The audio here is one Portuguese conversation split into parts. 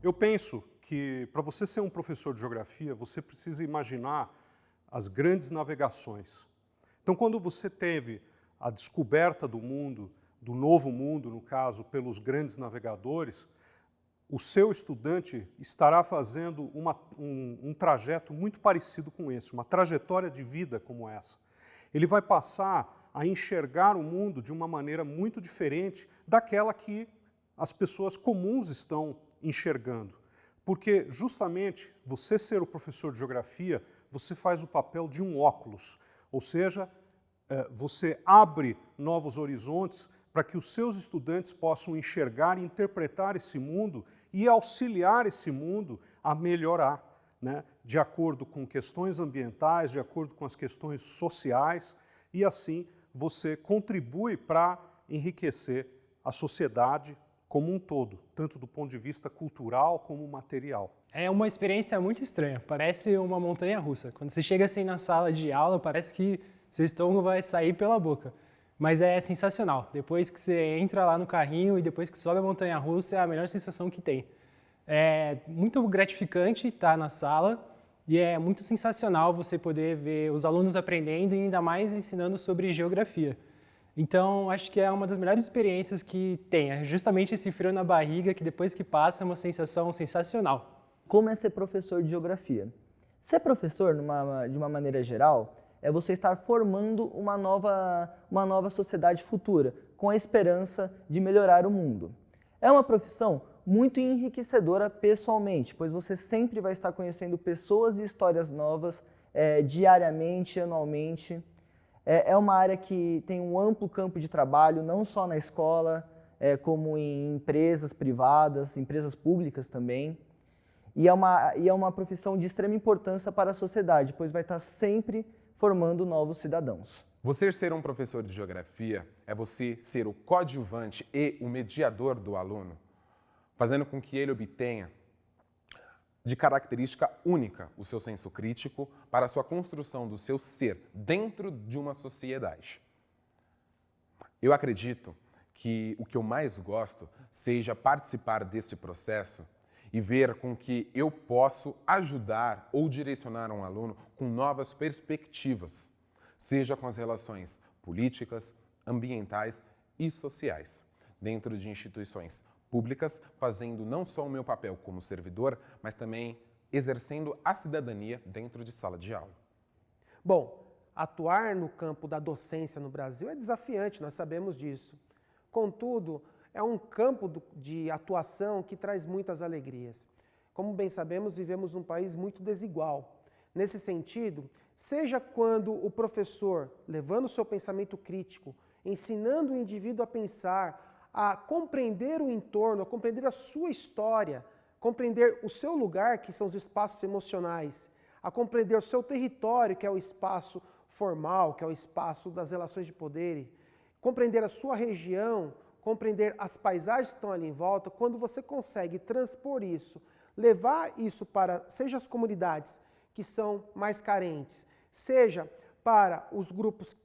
Eu penso que para você ser um professor de geografia, você precisa imaginar as grandes navegações. Então, quando você teve a descoberta do mundo, do novo mundo, no caso, pelos grandes navegadores, o seu estudante estará fazendo um trajeto muito parecido com esse, uma trajetória de vida como essa. Ele vai passar a enxergar o mundo de uma maneira muito diferente daquela que as pessoas comuns estão enxergando. Porque, justamente, você ser o professor de geografia, você faz o papel de um óculos, ou seja, você abre novos horizontes para que os seus estudantes possam enxergar e interpretar esse mundo e auxiliar esse mundo a melhorar, né, de acordo com questões ambientais, de acordo com as questões sociais, e assim você contribui para enriquecer a sociedade como um todo, tanto do ponto de vista cultural como material. É uma experiência muito estranha, parece uma montanha-russa. Quando você chega assim na sala de aula, parece que seu estômago vai sair pela boca. Mas é sensacional. Depois que você entra lá no carrinho e depois que sobe a montanha-russa, é a melhor sensação que tem. É muito gratificante estar na sala e é muito sensacional você poder ver os alunos aprendendo e ainda mais ensinando sobre geografia. Então, acho que é uma das melhores experiências que tem. É justamente esse frio na barriga que depois que passa é uma sensação sensacional. Como é ser professor de geografia? Ser professor, de uma maneira geral, é você estar formando uma nova sociedade futura, com a esperança de melhorar o mundo. É uma profissão muito enriquecedora pessoalmente, pois você sempre vai estar conhecendo pessoas e histórias novas diariamente, anualmente. É uma área que tem um amplo campo de trabalho, não só na escola, como em empresas privadas, empresas públicas também. E é uma profissão de extrema importância para a sociedade, pois vai estar sempre formando novos cidadãos. Você ser um professor de geografia é você ser o coadjuvante e o mediador do aluno, fazendo com que ele obtenha de característica única o seu senso crítico para a sua construção do seu ser dentro de uma sociedade. Eu acredito que o que eu mais gosto seja participar desse processo e ver com que eu posso ajudar ou direcionar um aluno com novas perspectivas, seja com as relações políticas, ambientais e sociais, dentro de instituições públicas, fazendo não só o meu papel como servidor, mas também exercendo a cidadania dentro de sala de aula. Bom, atuar no campo da docência no Brasil é desafiante, nós sabemos disso. Contudo, é um campo de atuação que traz muitas alegrias. Como bem sabemos, vivemos num país muito desigual. Nesse sentido, seja quando o professor, levando o seu pensamento crítico, ensinando o indivíduo a pensar, a compreender o entorno, a compreender a sua história, compreender o seu lugar, que são os espaços emocionais, a compreender o seu território, que é o espaço formal, que é o espaço das relações de poder, compreender a sua região, compreender as paisagens que estão ali em volta. Quando você consegue transpor isso, levar isso para, seja as comunidades que são mais carentes, seja para os grupos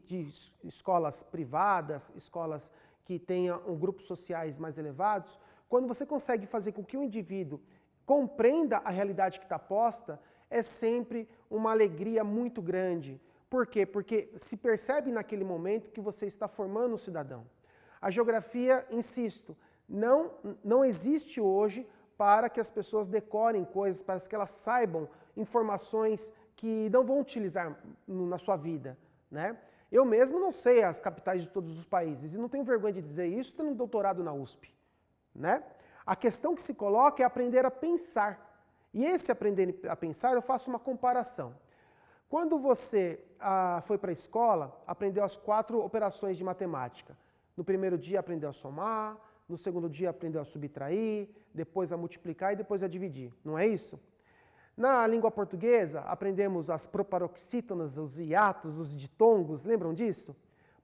de escolas privadas, escolas que tenham grupos sociais mais elevados, quando você consegue fazer com que o indivíduo compreenda a realidade que está posta, é sempre uma alegria muito grande. Por quê? Porque se percebe naquele momento que você está formando um cidadão. A geografia, insisto, não existe hoje para que as pessoas decorem coisas, para que elas saibam informações que não vão utilizar na sua vida, né? Eu mesmo não sei as capitais de todos os países e não tenho vergonha de dizer isso, tendo um doutorado na USP, né? A questão que se coloca é aprender a pensar. E esse aprender a pensar, eu faço uma comparação. Quando você foi para a escola, aprendeu as 4 operações de matemática. No primeiro dia aprendeu a somar, no segundo dia aprendeu a subtrair, depois a multiplicar e depois a dividir. Não é isso? Na língua portuguesa, aprendemos as proparoxítonas, os hiatos, os ditongos, lembram disso?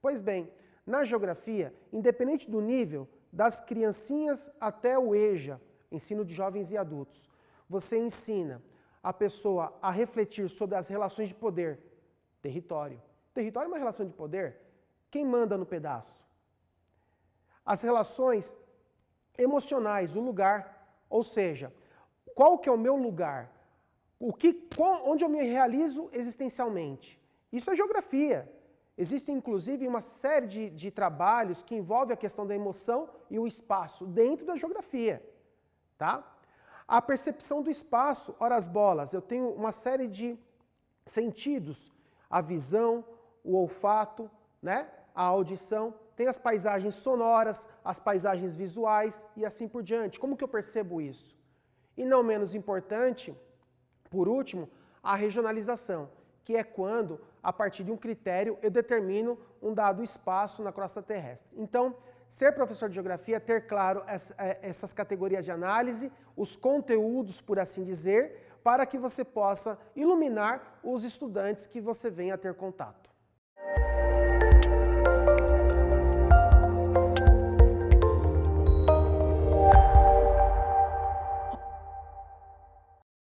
Pois bem, na geografia, independente do nível, das criancinhas até o EJA, ensino de jovens e adultos, você ensina a pessoa a refletir sobre as relações de poder. Território. Território é uma relação de poder. Quem manda no pedaço? As relações emocionais, o lugar. Ou seja, qual que é o meu lugar? Onde eu me realizo existencialmente? Isso é geografia. Existe, inclusive, uma série de trabalhos que envolvem a questão da emoção e o espaço dentro da geografia. Tá? A percepção do espaço, ora as bolas, eu tenho uma série de sentidos, a visão, o olfato, né? A audição, tem as paisagens sonoras, as paisagens visuais e assim por diante. Como que eu percebo isso? E não menos importante, por último, a regionalização, que é quando, a partir de um critério, eu determino um dado espaço na crosta terrestre. Então, ser professor de geografia é ter claro essas categorias de análise, os conteúdos, por assim dizer, para que você possa iluminar os estudantes que você venha a ter contato.